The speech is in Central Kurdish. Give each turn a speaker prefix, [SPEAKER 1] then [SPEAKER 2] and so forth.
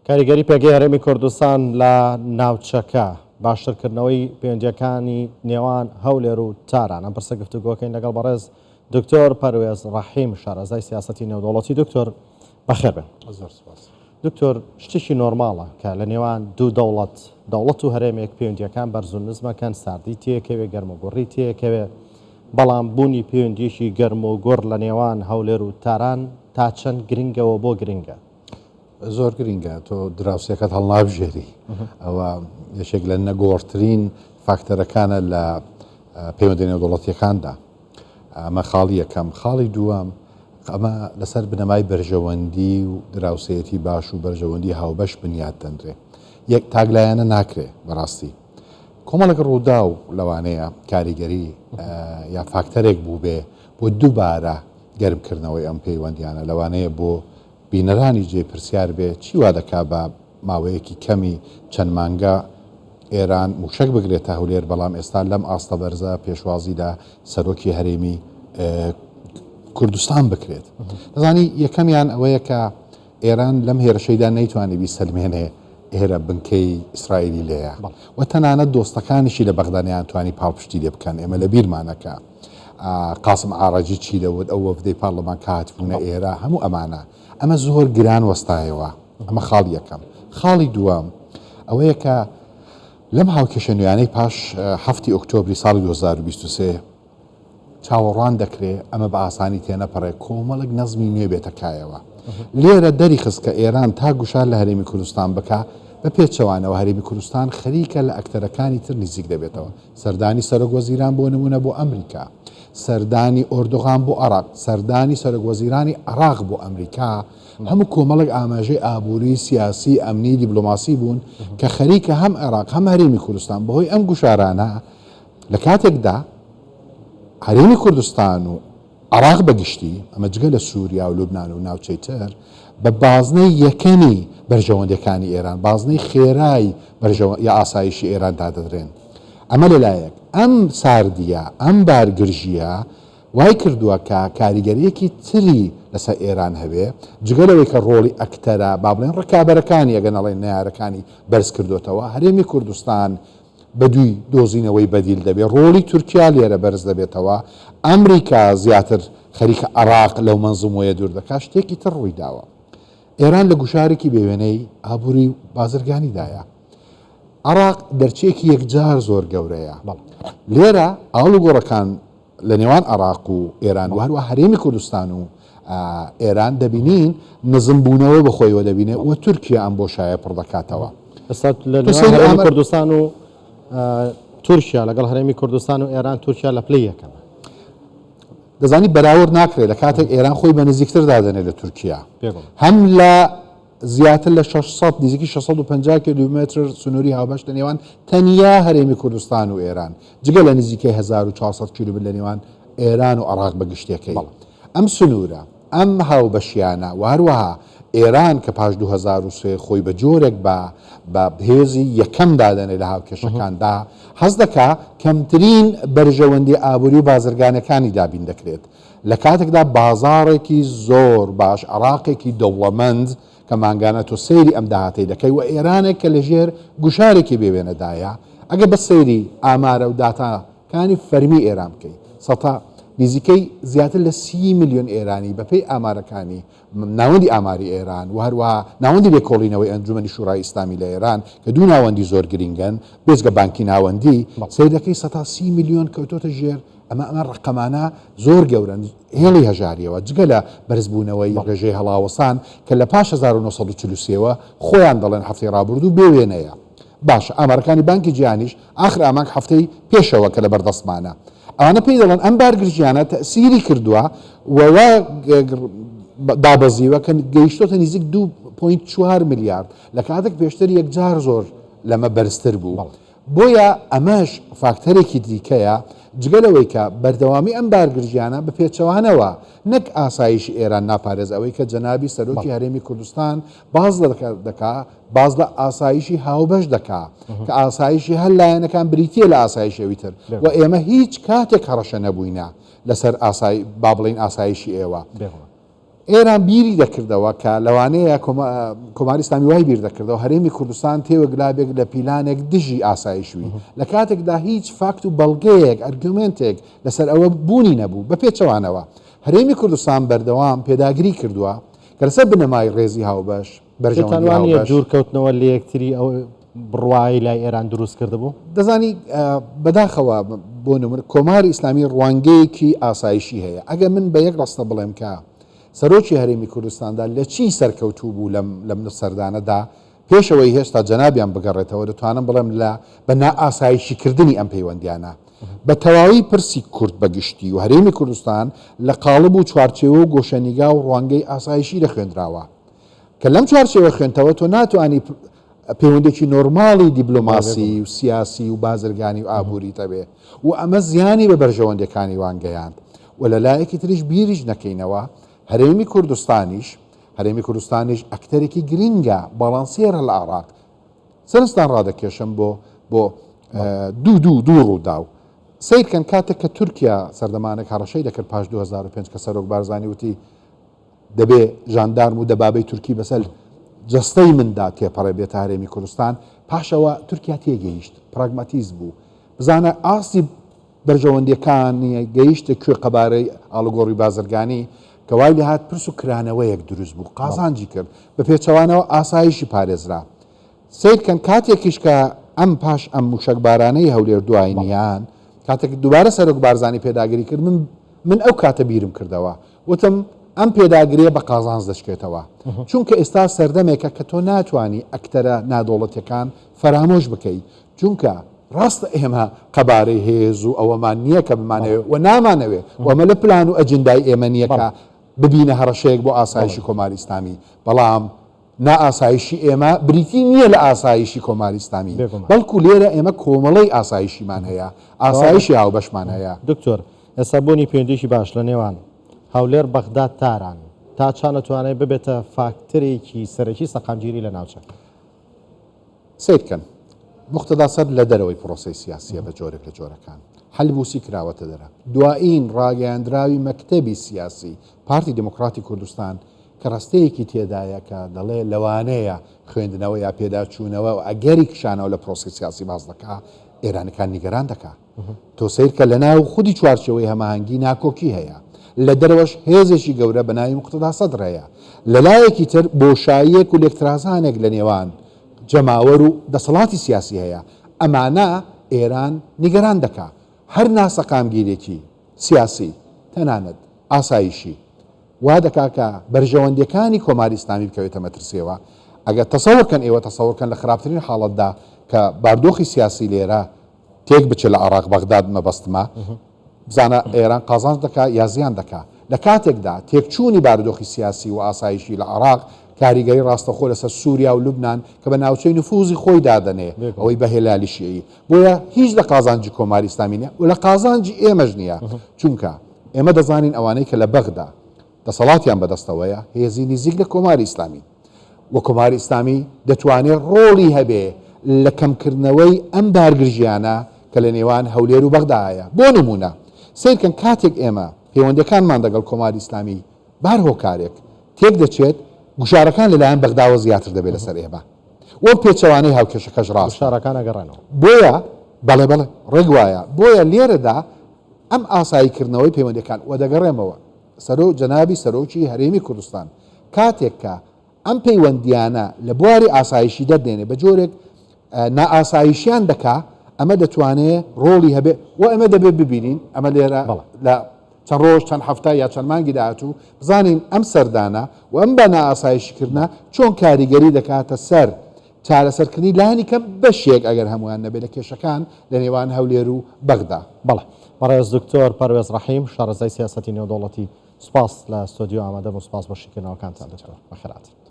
[SPEAKER 1] کاریگەری پێگەی هەرێمی کوردستان لە ناوچەکە باشترکردنەوەی پەیوەندیەکانی نێوان هەولێر و تاران ئەم پرسە گفتوگۆکەین لەگەڵ بەڕێز دکتۆر پەروێز ڕەحیم شارەزای سیاسەتی نێودەوڵەتی. دکتۆر بەخێر بێن. دکتۆر شتێکی نۆرماڵە کە لە نێوان دوو دەوڵەت و هەرێمێک پەیوەندیەکان بەرز و نزمەکەن، ساردی تێکەوێ، گەرموگوڕی تێکەوێ، بەڵام بوونی پەیوەندیەکی گەرم و گۆڕ لە نێوان هەولێر و تاران تا چەند گرنگەوە بۆ گرنگە؟
[SPEAKER 2] زۆر گرنگە. تۆ دراوسەکەت هەڵنابژێری. ئەوە یەکێک لە نەگۆڕترین فاکتەرەکانە لە پەیوەندی نێودەوڵەتیەکاندا. ئەمە خاڵی یەکەم. خاڵی دووەم، ئەمە لەسەر بنەمای بەرژەوەندی و دراوسەیەتی باش و بەرژەوەندی هاوبەش بنیاد دەنرێ. یەک تاگلایەنە ناکرێ بەڕاستی. کۆمەڵێک ڕوودا و لەوانەیە کاریگەری یا فاکتەرێک بوو بێ بۆ دووبارە گەرمکردنەوەی ئەم پەیوەندیانە، لەوانەیە بۆ بینەرانی جێ پرسیار بێ چی وا دەکا بە ماوەیەکی کەمی چەند مانگە ئێران موشک بگرێتە هەولێر، بەڵام ئێستا لەم ئاستە بەرزە پێشوازیدا سەرۆکی هەرێمی کوردستان بکرێت. دەزانی یەکەمیان ئەوەیە کە ئێران لەم هێرشەیدا نەیتوانێت بیسەلمێنێ ئێرە بنکەی ئیسرائیلی لێیە و تەنانەت دۆستەکانیشی لە بەغدانیان توانی پاڵپشتی لێ بکەن. ئێمە لە بیرمانەکە قاسم عاڕەجی چی دەوت، ئەو وەفدەی پارلەمان کاتبوونە ئێرە، هەموو ئەمانە ئەمە زۆر گران وەستایەوە. ئەمە خاڵی یەکەم. خاڵی دووەم ئەوەیە کە لەم هاوکێشە نوێیانەی پاش 7 ئۆکتۆبری ساڵی 2023 چاوەڕوان دەکرێت ئەمە بە ئاسانی تێنەپەڕێ، کۆمەڵک نەزمی نوێ بێتەکایەوە. لێرە دەری خست کە ئێران تا گوشار لە هەرێمی کوردستان بکە، بە پێچەوانەوە هەرێمی کوردستان خەریکە لە ئەکتەرەکانی تر نزیک دەبێتەوە. سەردانی سەرۆکوەزیران بۆ نمونە بۆ ئەمریکا، سەردانی ئۆردۆغان بۆ عێراق، سەردانی سەرۆکوەزیرانی عێراق بۆ ئەمریکا، هەموو کۆمەڵک ئاماژەی ئابووری، سیاسی، ئەمنی، دیبلۆماسی بوون کە خەریکە هەم عێراق هەم هەرێمی کوردستان بەهۆی ئەم گوشارانە لە کاتێکدا هەرێمی کوردستان و عێراق بەگشتی، ئەمە جگە لە سووریا و لوبنان و ناوچەی تر، بە بازنەی یەکەمی بەرژەوەندەکانی ئێران، بازنەی خێرای یا ئاسایشی ئێران دادەدرێن. ئەمە لەلایەک ئەم ساردیە، ئەم بارگرژیە وای کردووە کە کاریگەریەکی تری لەسەر ئێران هەبێ، جگەلەوەی کە ڕۆڵی ئەکتەرە با بڵێن ڕکابەرەکانی ئەگەنەڵێن نەیارەکانی بەرز کردوتەوە، هەرێمی کوردستان بەدووی دۆزینەوەی بەدیل دەبێت، ڕۆڵی تورکیا لێرە بەرز دەبێتەوە، ئەمریکا زیاتر خەریکە عێراق لەو مەنزومۆیە دوور دەکات. شتێکی تر ڕووی داوە. ئێران لە گوشارێکی بێوێنەی ئابووری بازرگانیدایە. عێراق دەرچێکی یەکجار زۆر گەورەیە. لێرە ئاڵ و گۆڕەکان لە نێوان عێراق و ئێران و هەروە هەرێمی کوردستان و ئێران دەبینین نزمبوونەوە بەخۆیەوە دەبینێت و تورکیا ئەم بۆشایە پڕ دەکاتەوە.
[SPEAKER 1] ئێستا لە نێوان هەرێمی کوردستان و تورکیا لەگەڵ هەرێمی کوردستان و ئێران تورکیا لە پلەی یەکەمە.
[SPEAKER 2] دەزانی بەراورد ناکرێت لە کاتێک ئێران خۆی بە نزیکتر دادەنێت لە تورکیا، هەم لە زیاتر لە 600 نزیکی 650 کیلومتر سنووری هاوبەش لە نێوان تەنیا هەرێمی کوردستان و ئێران، جگە لە نزیکەی 1400 کیلومتر لە نێوان ئێران و عێراق بەگشتەکەی. ئەم سنوورە، ئەم هاوبەشیانە و هەروەها ئێران کە پاش 2003 خۆی بە جۆرێک بە هێزی یەکەم دادەنێت لە هاوکێشەکاندا، هەز دەکا کەمترین بەرژەوەندی ئابووری و بازرگانەکانی دابین دەکرێت لە کاتێکدا بازاڕێکی زۆر باش، عێراقێکی دەوڵەمەند کە مانگانە تۆ سەیری ئەم داهاتەی دەکەی و ئێرانێک کە لەژێر گوشارێکی بێوێنەدایە. ئەگە بە سەیری ئامارە و داتاکانی فەرمی ئێران بکەی، سەتا نزیکەی زیاتر لە 30 میلیۆن ئێرانی بەپێی ئامارەکانی ناوەندی ئاماری ئێران و هەروەها ناوەندی لێکۆڵینەوەی ئەنجومەنی شورای ئیسلامی لە ئێران کە دوو ناوەندی زۆر گرنگن بێجگە بانکی ناوەندی، سەیر دەکەی 30 میلیۆن کەوتۆتە ژێر. ئەمە ڕقەمانە زۆر گەورن، هێڵی هەژاریەوە، جگە لە بەرزبوونەوەی ڕێژەی هەڵاوەسان کە لە پاش 1940ەوە خۆیان دەڵێن هەفتەی ڕابردوو بێوێنەیە. باشە ئامارەکانی بانکی جیهانیش ئاخر ئامانگ هەفتەی پێشەوە کە لە بەردەستمانە، ئەوانە پێی دەڵێن ئەم بارگرژیانە تەسیری کردووە وەوە دابەزیوە کە گەیشتۆتە نزیک 2.4 میلیارد لە کاتێک پێشتر یەکجار زۆر لەمە بەرزتر بوو. بۆیە ئەمەش فاکتەرێکی دیکەیە، جگەلەوەی کە بەردەوامی ئەم بارگرژیانە بە پێچەوانەوە نەک ئاسایشی ئێران ناپارێز، ئەوەی کە جەنابی سەرۆکی هەرێمی کوردستان باز دەکا، باز لە ئاسایشی هاوبەش دەکا کە ئاسایشی هەر لایەنەکان بریتیە لە ئاسایشەوی تر و ئێمە هیچ کاتێک هەڕەشە نەبووینە لەسەر با بڵین ئاسایشی ئێوە. ئێران بیری دەکردەوە کە لەوانەیە کۆماری ئیسلامی وای بیر دەکردەوە هەرێمی کوردستان تێوەگلابێک لە پیلانێک دژی ئاسایشوی لە کاتێکدا هیچ فاکت و بەڵگەیەک ئەرگومنتێک لەسەر ئەوە بوونی نەبوو بە پێچەوانەوە هەرێمی کوردستان بەردەوام پێداگری کردووە کە لەسەر بنەمای ڕێزی هاوبەش
[SPEAKER 1] بەرژەوانیە دوورکەوتنەوە لە یەکتری ئەو بڕوایی لای ئێران دروست کردبوو
[SPEAKER 2] دەزانی بەداخەوە بۆ نمونە کۆماری ئیسلامی ڕوانگەیەکی ئاسایشی هەیە ئەگە من بە یەک ڕستە بڵێم کە سەرۆکی هەرێمی کوردستاندا لە چی سەرکەوتوو بوو لەم سەردانەدا پێشەوەی هێشتا جەنابیان بگەڕێتەوە دەتوانم بڵێم بە نائاسایشیکردنی ئەم پەیوەندیانە بە تەواوی پرسی کورد بەگشتی و هەرێمی کوردستان لە قاڵب و چوارچێوە و گۆشەنیگا و ڕوانگەی ئاسایشی دەخوێنراوە کە لەم چوارچێوە خوێنتەوە تۆ ناتوانانی پەیوەندێکی نۆرماڵی دیبلۆماسی و سیاسی و بازرگانی و ئابووری تەبێ و ئەمە زیانی بە بەرژەوەندەکانی وانگەیان و لە لایەکی تریش بیریش نەکەینەوە هەرێمی کوردستانیش ئەکتەرێکی گرینگە باڵانسێرە لە عێراق سەرنجدان ڕادەکێشم بۆ دوو ڕوودا و سیرکەن کاتێک کە تورکیا سەردەمانێک هەڕەشەی دەکرد پاش 2005 کە سەرۆک بارزانی وتی دەبێ ژاندارم و دەبابەی تورکی بەسەر جستەی مندا تێپەڕێ بێتە هەرێمی کوردستان پاشەوە تورکیا تێگەیشت پراگماتیز بوو بزانە ئاسی بەرژەوەندیەکانی گەیشتە کوێ قەبارەی ئاڵوگۆڕی بازرگانی کە وای لە هات پرس و کرانەوەیەک دروست بوو قازانجی کرد بە پێچەوانەوە ئاسایشی پارێزرا سیرکەن کاتێکیش کە ئەم پاش ئەم موشکبارانەی هەولێر دوایینیان کاتێک دووبارە سەرۆک بارزانی پێداگری کرد من ئەو کاتە بیرم کردەوە وتم ئەم پێداگریە بە قازانج دەشکێتەوە چونکە ئێستا سەردەمێکە کە تۆ ناتوانانی ئەکتەرە نادۆڵەتەکان فەرامۆش بکەیت چونکە ڕاستە ئێمە قەبارەی هێز و ئەوەمان نییە کە بمانەوێ و نامانەوێ وەمە لە پلان و ئەجندای ئێمە نییەکە ببینە هەڕەشەیەک بۆ ئاسایشی کۆماری ئیسلامی بەڵام نائاسایشی ئێمە بریتی نییە لە ئاسایشی کۆماری ئیسلامی بەڵکو لێرە ئێمە کۆمەڵی ئاسایشیمان هەیە ئاسایشی هاوبەشمان هەیە
[SPEAKER 1] دکتۆر ئێستا بوونی پەیوەندیی باش لە نێوان هەولێر بەغداد تاران تا چانەتوانێت ببێتە فاکتەرێکی سەرەکی سەقامگیری لە ناوچەکە
[SPEAKER 2] سیرکەن مختدا سەر لە دەرەوەی پرۆسی سیاسیە بە جۆرێک لە جۆرەکان هەلبوسی کراوەتە دەرە دوایین ڕاگەیاندراوی مەکتەبی سیاسی پارتی دموکراتی کوردستان کە ڕستەیەکی تێدایە کە دەڵێ لەوانەیە خوێندنەوە یا پێداچوونەوە و ئەگەری کشانەوە لە پرۆسی سیاسی باز دەکا ئێرانەکان نیگەران دەکا تۆ سیر کە لە ناو خودی چوارچەوەی هەماهەنگی ناکۆکی هەیە لە دەرەوەش هێزێکی گەورە بە ناوی مقتدا سەدر هەیە لەلایەکی تر بۆشاییەک و لێکترازانێک لە نێوان جەماوەر و دەسەڵاتی سیاسی هەیە ئەمانە ئێران نیگەران دەکا هەر ناسەقامگیرێکی سیاسی تەنانەت ئاسایشی وا دەکا کە بەرژەوەندیەکانی کۆماری ئیسلامی بکەوێتە مەترسیەوە ئەگەر تەسەوڕکەن ئێوە تەسەوڕکەن لە خراپترین حاڵەتدا کە باردۆخی سیاسی لێرە تێک بچێت لە عێراق بەغداد مەبەستمە بزانە ئێران قازانج دەکا یا زیان دەکا لە کاتێکدا تێکچوونی باردۆخی سیاسی و ئاسایشی لە عێراق کاریگەری ڕاستەخۆ لەسەر سووریا و لوبنان کە بە ناوچەی نفوزی خۆی دادەنێ ئەوەی بە هێلالی شیعی بۆیە هیچ لە قازانجی کۆماری ئیسلامی نیە و لە قازانجی ئێمەش نییە چونکە ئێمە دەزانین ئەوانەی کە لە بەغدا دەسەڵاتیان بەدەستەوەیە هێزی نزیک لە کۆماری ئیسلامی و کۆماری ئیسلامی دەتوانێت ڕۆڵی هەبێ لە کەمکردنەوەی ئەم بارگرژیانە کە لە نێوان هەولێر و بەغدایە بۆ نمونە سیرکەن کاتێک ئێمە پەیوەندەکانمان دەگەڵ کۆماری ئیسلامی بار هۆکارێک تێک دەچێت گوشارەکان لەلایەن بەغداوە زیاتر دەبێت لەسەر ئێمە وە پێچەوانەی هاوکێشەکەش ڕاست
[SPEAKER 1] شارەکانە گەڕێنەوە
[SPEAKER 2] بۆیە بەڵێ ڕێک وایە بۆیە لێرەدا ئەم ئاساییکردنەوەی پەیوەندەکان وە دەگەڕێمەوە جەنابی سەرۆکی هەرێمی کوردستان کاتێک کە ئەم پەیوەندیانە لە بواری ئاسایشی دەردێنێ بە جۆرێک نائاسایشیان دەکا ئەمە دەتوانێت ڕۆڵی هەبێ و ئەمە دەبێت ببینین ئەمە لێرە لە چەند ڕۆژ چەند هەفتە یا چەند مانگی داهاتوو بزانین ئەم سەردانە و ئەم بە نائاسایشکردنە چۆن کاریگەری دەکاتە سەر چارەسەرکردنی لایانی کەم بەشێک ئەگەر هەمویان نەبێت لە کێشەکان لە نێوان هەولێر و بەغدا
[SPEAKER 1] بەڵێ بەڕێز دکتۆر پەروێز ڕەحیم شارەزای سیاسەتی نێودەوڵەتی سوپاس لە ستۆدیۆ ئامادە بۆ سوپاس بۆ شیکردنەوەکانتان دکتۆر بەخێرات